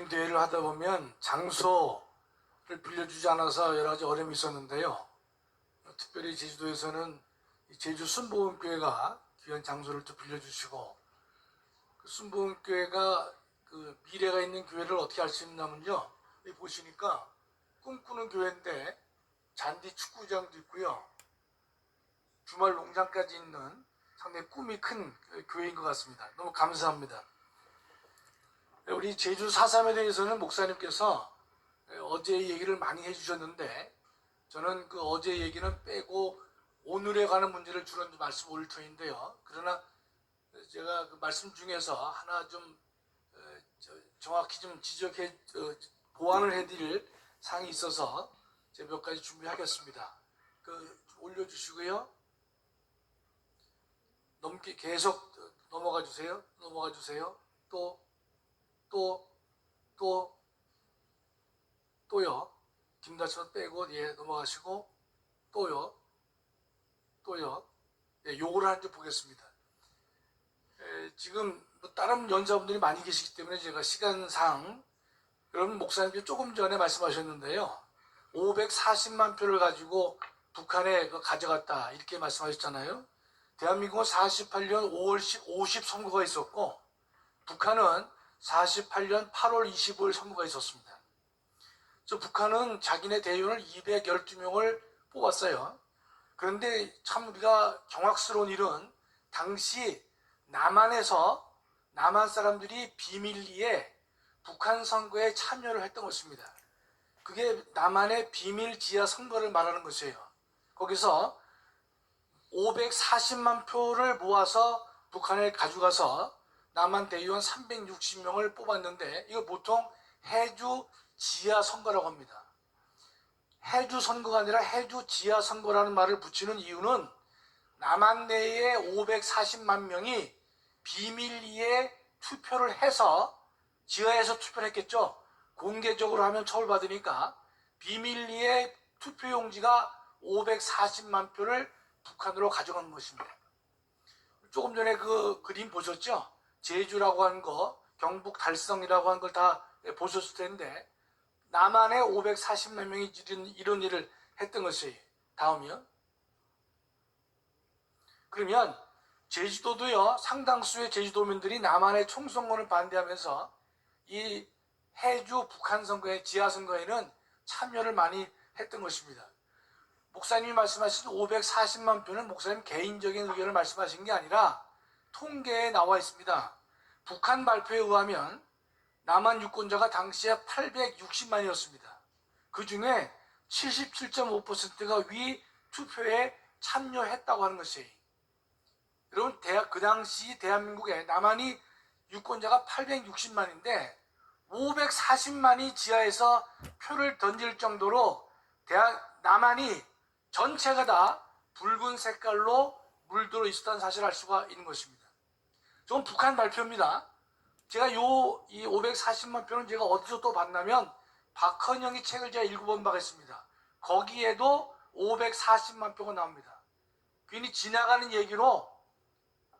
목사님 대회를 하다 보면 장소를 빌려주지 않아서 여러 가지 어려움이 있었는데요. 특별히 제주도에서는 제주 순복음교회가 귀한 장소를 또 빌려주시고, 그 순복음교회가 그 미래가 있는 교회를 어떻게 알 수 있냐면요, 여기 보시니까 꿈꾸는 교회인데 잔디 축구장도 있고요, 주말 농장까지 있는 상당히 꿈이 큰 교회인 것 같습니다. 너무 감사합니다. 우리 제주 4.3에 대해서는 목사님께서 어제 얘기를 많이 해주셨는데, 저는 그 어제 얘기는 빼고 오늘에 관한 문제를 주로 말씀 올릴 터인데요. 그러나 제가 그 말씀 중에서 하나 좀 정확히 좀 지적해 보완을 해드릴 사항이 있어서 제가 몇 가지 준비하겠습니다. 그 올려주시고요. 계속 넘어가 주세요. 넘어가 주세요. 또요. 김다천 빼고 넘어가시고 또요. 예, 요거를 한 줄 보겠습니다. 지금 다른 연사분들이 많이 계시기 때문에 제가 시간상, 여러분 목사님께서 조금 전에 말씀하셨는데요, 540만 표를 가지고 북한에 가져갔다 이렇게 말씀하셨잖아요. 대한민국은 48년 5월 50 선거가 있었고, 북한은 48년 8월 25일 선거가 있었습니다. 북한은 자기네 대의원을 212명을 뽑았어요. 그런데 참 우리가 경악스러운 일은, 당시 남한에서 남한 사람들이 비밀리에 북한 선거에 참여를 했던 것입니다. 그게 남한의 비밀 지하 선거를 말하는 것이에요. 거기서 540만 표를 모아서 북한에 가져가서 남한 대의원 360명을 뽑았는데, 이거 보통 해주 지하 선거라고 합니다. 해주 선거가 아니라 해주 지하 선거라는 말을 붙이는 이유는, 남한 내에 540만 명이 비밀리에 투표를 해서, 지하에서 투표를 했겠죠. 공개적으로 하면 처벌받으니까 비밀리에 투표용지가 540만 표를 북한으로 가져간 것입니다. 조금 전에 그 그림 보셨죠? 제주라고 하는 거, 경북 달성이라고 하는 걸 다 보셨을 텐데, 남한에 540만 명이 이런 일을 했던 것이에요. 다음이요. 그러면 제주도도요, 상당수의 제주도민들이 남한의 총선거를 반대하면서 이 해주 북한 선거의 지하 선거에는 참여를 많이 했던 것입니다. 목사님이 말씀하신 540만 표는 목사님 개인적인 의견을 말씀하신 게 아니라 통계에 나와 있습니다. 북한 발표에 의하면 남한 유권자가 당시에 860만이었습니다. 그 중에 77.5%가 위 투표에 참여했다고 하는 것이에요. 여러분, 그 당시 대한민국에 남한이 유권자가 860만인데 540만이 지하에서 표를 던질 정도로 남한이 전체가 다 붉은 색깔로 물들어 있었다는 사실을 알 수가 있는 것입니다. 저건 북한 발표입니다. 제가 이 540만 표는 제가 어디서 또 봤냐면, 박헌영이 책을 제가 읽어본 바가 있습니다. 거기에도 540만 표가 나옵니다. 괜히 지나가는 얘기로,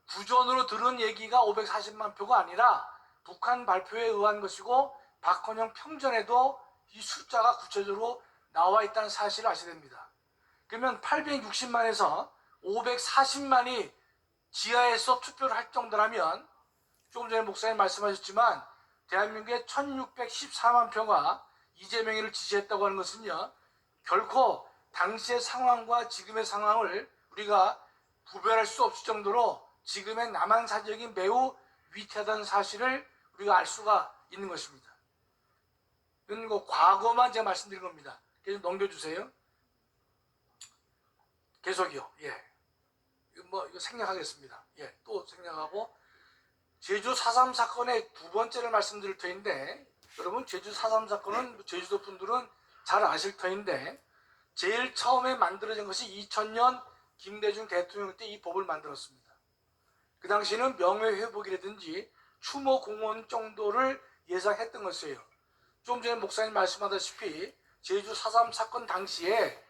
구전으로 들은 얘기가 540만 표가 아니라 북한 발표에 의한 것이고, 박헌영 평전에도 이 숫자가 구체적으로 나와 있다는 사실을 아셔야 됩니다. 그러면 860만에서 540만이 지하에서 투표를 할 정도라면, 조금 전에 목사님 말씀하셨지만 대한민국의 1614만 표가 이재명이를 지지했다고 하는 것은요, 결코 당시의 상황과 지금의 상황을 우리가 구별할 수 없을 정도로 지금의 남한 사정이 매우 위태하다는 사실을 우리가 알 수가 있는 것입니다. 이건 과거만 제가 말씀드린 겁니다. 계속 넘겨주세요. 계속이요. 예. 이거 생략하겠습니다. 예. 또 생략하고, 제주 4.3 사건의 두 번째를 말씀드릴 터인데, 여러분 제주 4.3 사건은 제주도 분들은 잘 아실 터인데, 제일 처음에 만들어진 것이 2000년 김대중 대통령 때 이 법을 만들었습니다. 그 당시에는 명예회복이라든지 추모 공원 정도를 예상했던 것이에요. 좀 전에 목사님 말씀하다시피 제주 4.3 사건 당시에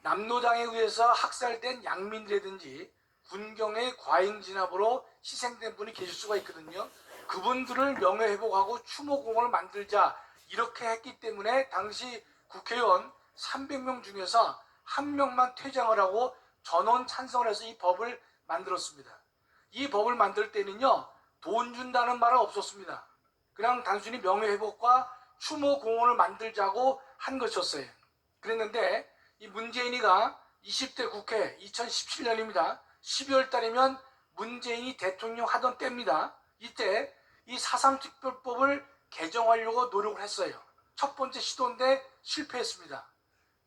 남로당에 의해서 학살된 양민이라든지 군경의 과잉 진압으로 희생된 분이 계실 수가 있거든요. 그분들을 명예회복하고 추모공원을 만들자 이렇게 했기 때문에 당시 국회의원 300명 중에서 한 명만 퇴장을 하고 전원 찬성을 해서 이 법을 만들었습니다. 이 법을 만들 때는요, 돈 준다는 말은 없었습니다. 그냥 단순히 명예회복과 추모공원을 만들자고 한 것이었어요. 그랬는데 이 문재인이가 20대 국회 2017년입니다. 12월 달이면 문재인이 대통령 하던 때입니다. 이때 이 4.3 특별법을 개정하려고 노력을 했어요. 첫 번째 시도인데 실패했습니다.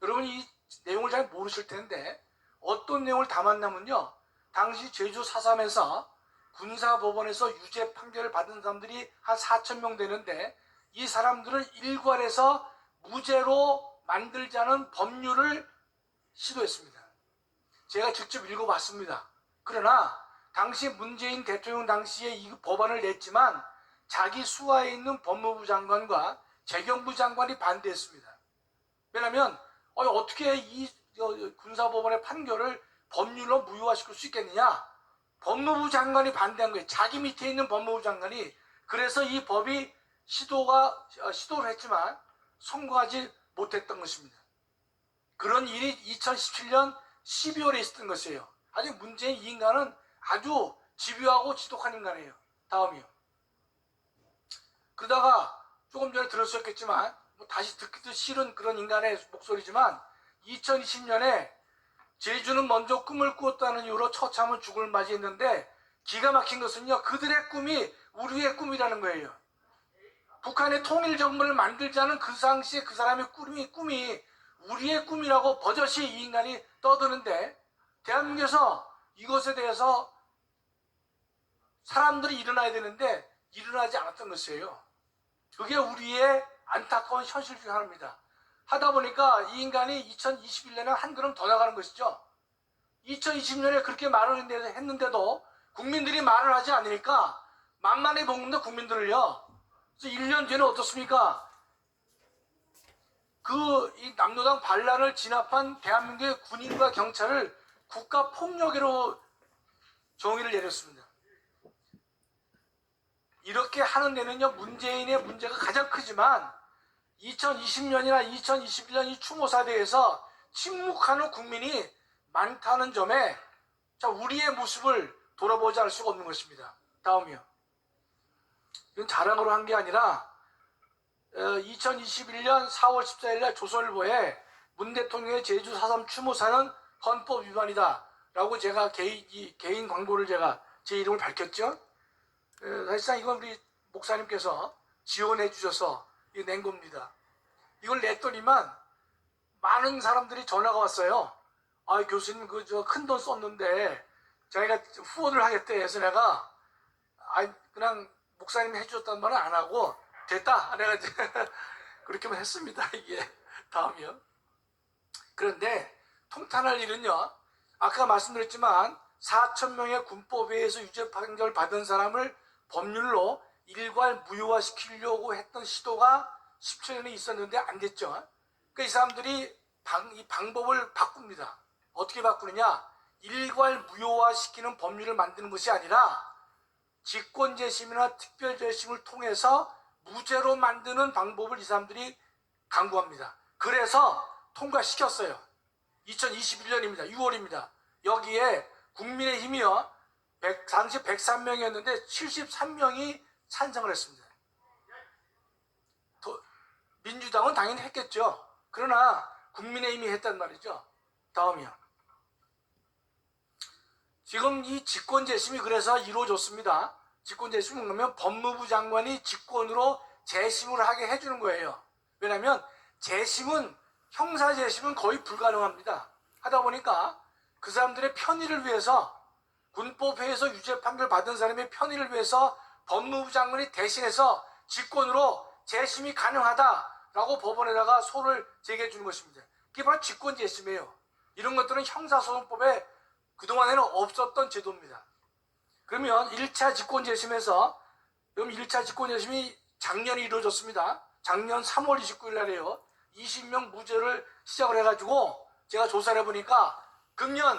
여러분 이 내용을 잘 모르실 텐데 어떤 내용을 담았냐면요. 당시 제주 4.3에서 군사법원에서 유죄 판결을 받은 사람들이 한 4,000명 되는데 이 사람들을 일괄해서 무죄로 만들자는 법률을 시도했습니다. 제가 직접 읽어봤습니다. 그러나 당시 문재인 대통령 당시에 이 법안을 냈지만 자기 수하에 있는 법무부 장관과 재경부 장관이 반대했습니다. 왜냐하면 어떻게 이 군사법원의 판결을 법률로 무효화시킬 수 있겠느냐? 법무부 장관이 반대한 거예요. 자기 밑에 있는 법무부 장관이. 그래서 이 법이 시도를 했지만 성공하지 못했던 것입니다. 그런 일이 2017년 12월에 있었던 것이에요. 아주 문재인 이 인간은 아주 집요하고 지독한 인간이에요. 다음이요. 그러다가 조금 전에 들었었겠지만 다시 듣기도 싫은 그런 인간의 목소리지만 2020년에 제주는 먼저 꿈을 꾸었다는 이유로 처참한 죽음을 맞이했는데 기가 막힌 것은요. 그들의 꿈이 우리의 꿈이라는 거예요. 북한의 통일 정부를 만들자는 그 당시에 그 사람의 꿈이 우리의 꿈이라고 버젓이 이 인간이 떠드는데 대한민국에서 이것에 대해서 사람들이 일어나야 되는데 일어나지 않았던 것이에요. 그게 우리의 안타까운 현실 중 하나입니다. 하다 보니까 이 인간이 2021년에 한 걸음 더 나가는 것이죠. 2020년에 그렇게 말을 했는데도 국민들이 말을 하지 않으니까 만만히 먹는데 국민들을요. 그래서 1년 뒤에는 어떻습니까? 이 남로당 반란을 진압한 대한민국의 군인과 경찰을 국가폭력으로 정의를 내렸습니다. 이렇게 하는 데는요, 문재인의 문제가 가장 크지만 2020년이나 2021년 이 추모사대에서 침묵하는 국민이 많다는 점에 우리의 모습을 돌아보지 않을 수가 없는 것입니다. 다음이요. 이건 자랑으로 한 게 아니라 2021년 4월 14일 조선일보에 문 대통령의 제주 4.3 추모사는 헌법 위반이다 라고 제가 개인 광고를 제 이름을 밝혔죠. 사실상 이건 우리 목사님께서 지원해 주셔서 낸 겁니다. 이걸 냈더니만 많은 사람들이 전화가 왔어요. 교수님 큰 돈 썼는데 자기가 후원을 하겠대 해서 내가 그냥 목사님이 해주셨다는 말은 안 하고 됐다 내가 그렇게만 했습니다. 이게 다음이요. 그런데 통탄할 일은요, 아까 말씀드렸지만 4,000명의 군법에 의해서 유죄 판결을 받은 사람을 법률로 일괄 무효화시키려고 했던 시도가 17년에 있었는데 안 됐죠. 그러니까 이 사람들이 이 방법을 바꿉니다. 어떻게 바꾸느냐? 일괄 무효화시키는 법률을 만드는 것이 아니라 직권재심이나 특별재심을 통해서 무죄로 만드는 방법을 이 사람들이 강구합니다. 그래서 통과시켰어요. 2021년입니다. 6월입니다. 여기에 국민의힘이요. 당시 103명이었는데 73명이 찬성을 했습니다. 민주당은 당연히 했겠죠. 그러나 국민의힘이 했단 말이죠. 다음이요. 지금 이 직권재심이 그래서 이루어졌습니다. 직권재심은 그러면 법무부 장관이 직권으로 재심을 하게 해주는 거예요. 왜냐하면 형사재심은 거의 불가능합니다. 하다 보니까 그 사람들의 편의를 위해서 군법회에서 유죄 판결 받은 사람의 편의를 위해서 법무부 장관이 대신해서 직권으로 재심이 가능하다라고 법원에다가 소를 제기해 주는 것입니다. 그게 바로 직권재심이에요. 이런 것들은 형사소송법에 그동안에는 없었던 제도입니다. 그러면 1차 직권재심에서 그럼 1차 직권재심이 작년에 이루어졌습니다. 작년 3월 29일 날에요. 20명 무죄를 시작을 해가지고 제가 조사를 해보니까 금년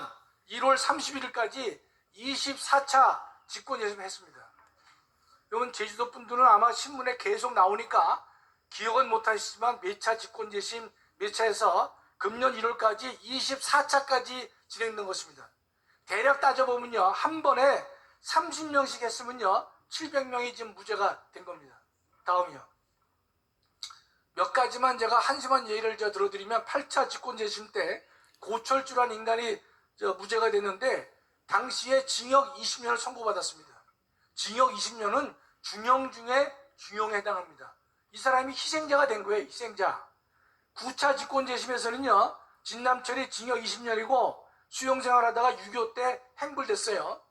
1월 31일까지 24차 직권재심을 했습니다. 이건 제주도 분들은 아마 신문에 계속 나오니까 기억은 못하시지만 몇 차 직권재심, 몇 차에서 금년 1월까지 24차까지 진행된 것입니다. 대략 따져보면요, 한 번에 30명씩 했으면요 700명이 지금 무죄가 된 겁니다. 다음이요. 몇 가지만 제가 한심한 예를 들어드리면 8차 직권재심 때 고철주란 인간이 무죄가 됐는데 당시에 징역 20년을 선고받았습니다. 징역 20년은 중형 중에 중형에 해당합니다. 이 사람이 희생자가 된 거예요. 희생자. 9차 직권재심에서는요 진남철이 징역 20년이고 수용생활하다가 6.25 때 행불됐어요.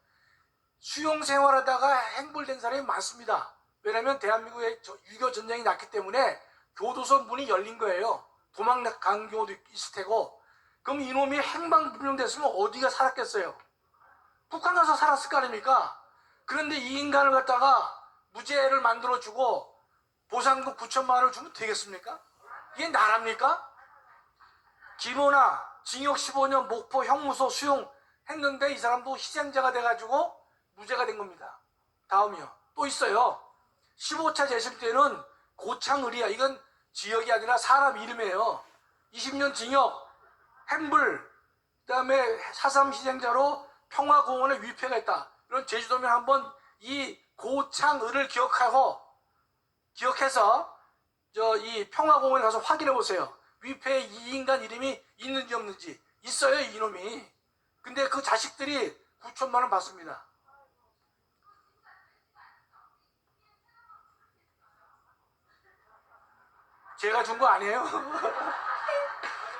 수용생활하다가 행불된 사람이 많습니다. 왜냐하면 대한민국에 6.25 전쟁이 났기 때문에 교도소 문이 열린 거예요. 도망간 경우도 있을 테고. 그럼 이놈이 행방불명됐으면 어디가 살았겠어요? 북한 가서 살았을 거 아닙니까? 그런데 이 인간을 갖다가 무죄를 만들어주고 보상금 9천만 원을 주면 되겠습니까? 이게 나랍니까? 김호나 징역 15년 목포 형무소 수용했는데 이 사람도 희생자가 돼가지고 무죄가 된 겁니다. 다음이요. 또 있어요. 15차 재심 때는 고창의리야. 이건 지역이 아니라 사람 이름이에요. 20년 징역, 행불, 그 다음에 4.3 희생자로 평화공원에 위패가 있다. 이런 제주도면 한번 이 고창의를 기억해서 이 평화공원에 가서 확인해 보세요. 위패에 이 인간 이름이 있는지 없는지. 있어요, 이놈이. 근데 그 자식들이 9천만 원 받습니다. 제가 준 거 아니에요?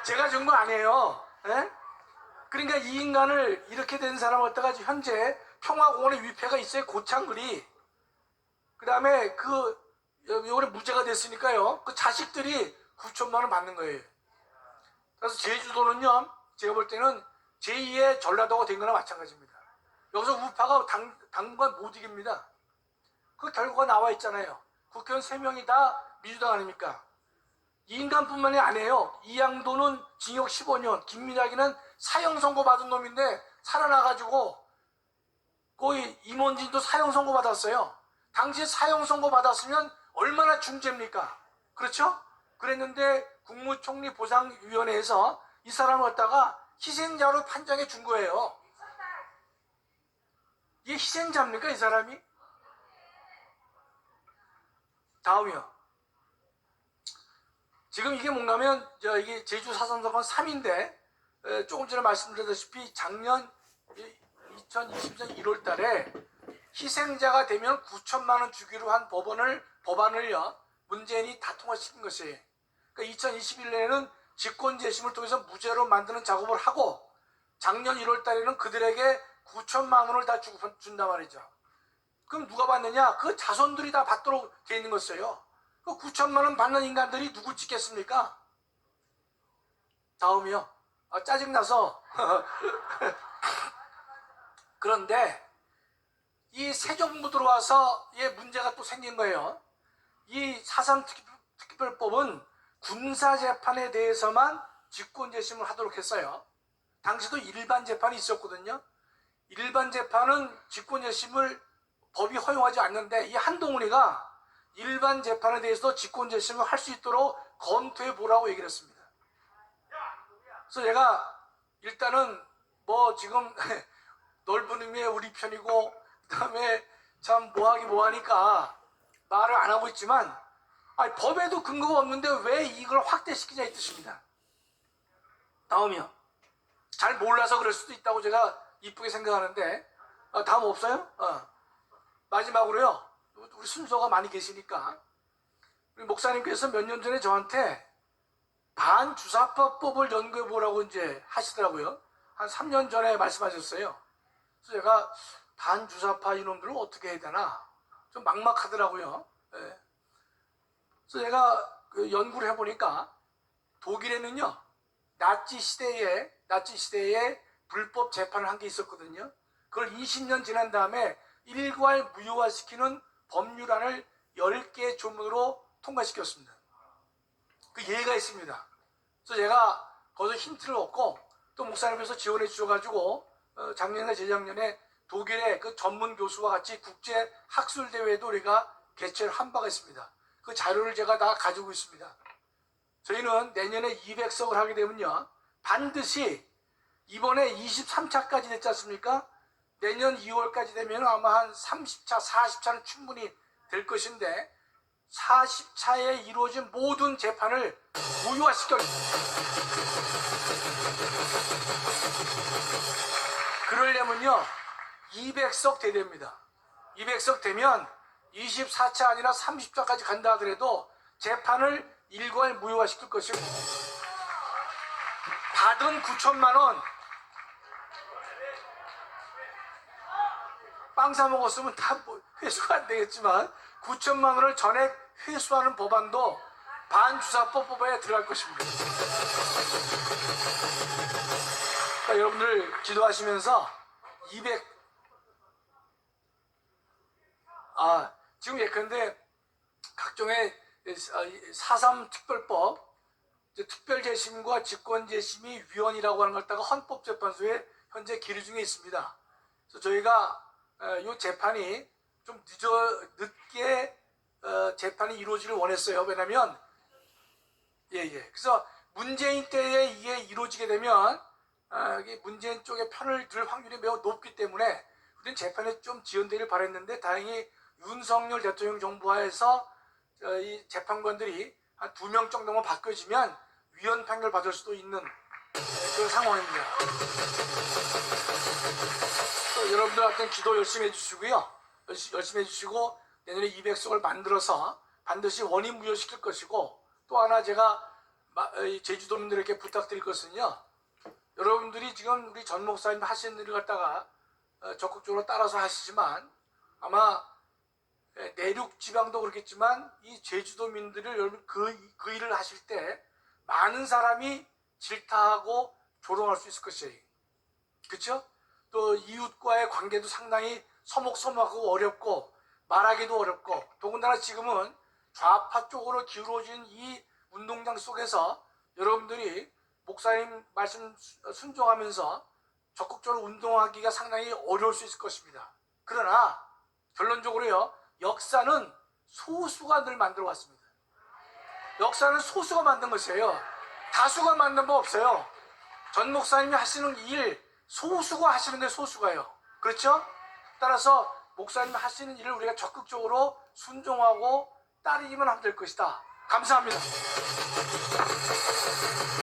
제가 준 거 아니에요. 에? 그러니까 이 인간을 이렇게 된 사람을 갖다가 현재 평화공원에 위패가 있어요. 고창글이. 그 다음에 요번에 무죄가 됐으니까요. 그 자식들이 9천만 원 받는 거예요. 그래서 제주도는요, 제가 볼 때는 제2의 전라도가 된 거나 마찬가지입니다. 여기서 우파가 당분간 못 이깁니다. 그 결과가 나와 있잖아요. 국회의원 3명이 다 민주당 아닙니까? 이 인간뿐만이 아니에요. 이양도는 징역 15년, 김민학이는 사형 선고 받은 놈인데 살아나가지고 거의 임원진도 사형 선고 받았어요. 당시에 사형 선고 받았으면 얼마나 중죄입니까? 그렇죠? 그랬는데 국무총리 보상위원회에서 이 사람을 갖다가 희생자로 판정해 준 거예요. 이게 희생자입니까, 이 사람이? 다음이요. 지금 이게 뭔가면 이게 제주 4.3 사건 3인데 조금 전에 말씀드렸다시피 작년 2020년 1월 달에 희생자가 되면 9천만 원 주기로 한 법안을요 문재인이 다 통과시킨 것이에요. 그러니까 2021년에는 직권재심을 통해서 무죄로 만드는 작업을 하고 작년 1월 달에는 그들에게 9천만 원을 다 준단 말이죠. 그럼 누가 받느냐? 그 자손들이 다 받도록 돼 있는 것이에요. 그 9천만 원 받는 인간들이 누구 찍겠습니까? 다음이요. 짜증나서. 그런데 이 새 정부 들어와서 문제가 또 생긴 거예요. 이 4.3 특별법은 군사재판에 대해서만 직권재심을 하도록 했어요. 당시도 일반 재판이 있었거든요. 일반 재판은 직권재심을 법이 허용하지 않는데 이 한동훈이가 일반 재판에 대해서도 직권재심을 할 수 있도록 검토해 보라고 얘기를 했습니다. 그래서 제가 일단은 지금 넓은 의미의 우리 편이고 그 다음에 참 뭐하니까 말을 안 하고 있지만 법에도 근거가 없는데 왜 이걸 확대시키냐 이 뜻입니다. 다음이요. 잘 몰라서 그럴 수도 있다고 제가 이쁘게 생각하는데 다음 없어요? 마지막으로요. 우리 순서가 많이 계시니까 우리 목사님께서 몇 년 전에 저한테 반주사파법을 연구해 보라고 이제 하시더라고요. 한 3년 전에 말씀하셨어요. 그래서 제가 반주사파 이놈들을 어떻게 해야 되나 좀 막막하더라고요. 네. 그래서 제가 연구를 해보니까 독일에는요 나치 시대에 불법 재판을 한 게 있었거든요. 그걸 20년 지난 다음에 일괄 무효화시키는 법률안을 10개의 조문으로 통과시켰습니다. 그 예가 있습니다. 그래서 제가 거기서 힌트를 얻고 또 목사님께서 지원해 주셔가지고 작년이나 재작년에 독일의 그 전문 교수와 같이 국제 학술 대회도 우리가 개최를 한 바가 있습니다. 그 자료를 제가 다 가지고 있습니다. 저희는 내년에 200석을 하게 되면요, 반드시 이번에 23차까지 됐지 않습니까? 내년 2월까지 되면 아마 한 30차, 40차는 충분히 될 것인데 40차에 이루어진 모든 재판을 무효화시켜 그러려면요 200석 대대입니다. 200석 되면 24차 아니라 30차까지 간다 하더라도 재판을 일괄 무효화시킬 것이고 받은 9천만 원 빵 사 먹었으면 다 회수가 안 되겠지만 9천만 원을 전액 회수하는 법안도 반주사법 법안에 들어갈 것입니다. 그러니까 여러분들 기도하시면서 200 지금 예컨대 각종의 4.3 특별법 특별재심과 직권재심이 위원이라고 하는 걸 갖다가 헌법재판소에 현재 기류 중에 있습니다. 그래서 저희가 이 재판이 좀 늦게 재판이 이루어지길 원했어요. 왜냐면 그래서 문재인 때에 이게 이루어지게 되면 문재인 쪽의 편을 들 확률이 매우 높기 때문에 우리는 재판에 좀 지연되길 바랬는데 다행히 윤석열 대통령 정부하에서 이 재판관들이 한 2명 정도만 바뀌어지면 위헌 판결 받을 수도 있는 그런 상황입니다. 여러분들 하여튼 기도 열심히 해주시고요. 열심히 해주시고 내년에 200석을 만들어서 반드시 원인 무효시킬 것이고 또 하나 제가 제주도민들에게 부탁드릴 것은요. 여러분들이 지금 우리 전 목사님 하시는 일을 갖다가 적극적으로 따라서 하시지만 아마 내륙 지방도 그렇겠지만 이 제주도민들을 여러분 그 일을 하실 때 많은 사람이 질타하고 조롱할 수 있을 것이에요. 그렇죠? 또 이웃과의 관계도 상당히 서먹서먹하고 어렵고 말하기도 어렵고 더군다나 지금은 좌파 쪽으로 기울어진 이 운동장 속에서 여러분들이 목사님 말씀 순종하면서 적극적으로 운동하기가 상당히 어려울 수 있을 것입니다. 그러나 결론적으로요, 역사는 소수가 늘 만들어 왔습니다. 역사는 소수가 만든 것이에요. 다수가 만든 거 없어요. 전 목사님이 하시는 일 소수가 하시는 게 소수가요. 그렇죠? 따라서 목사님이 하시는 일을 우리가 적극적으로 순종하고 따르기만 하면 될 것이다. 감사합니다.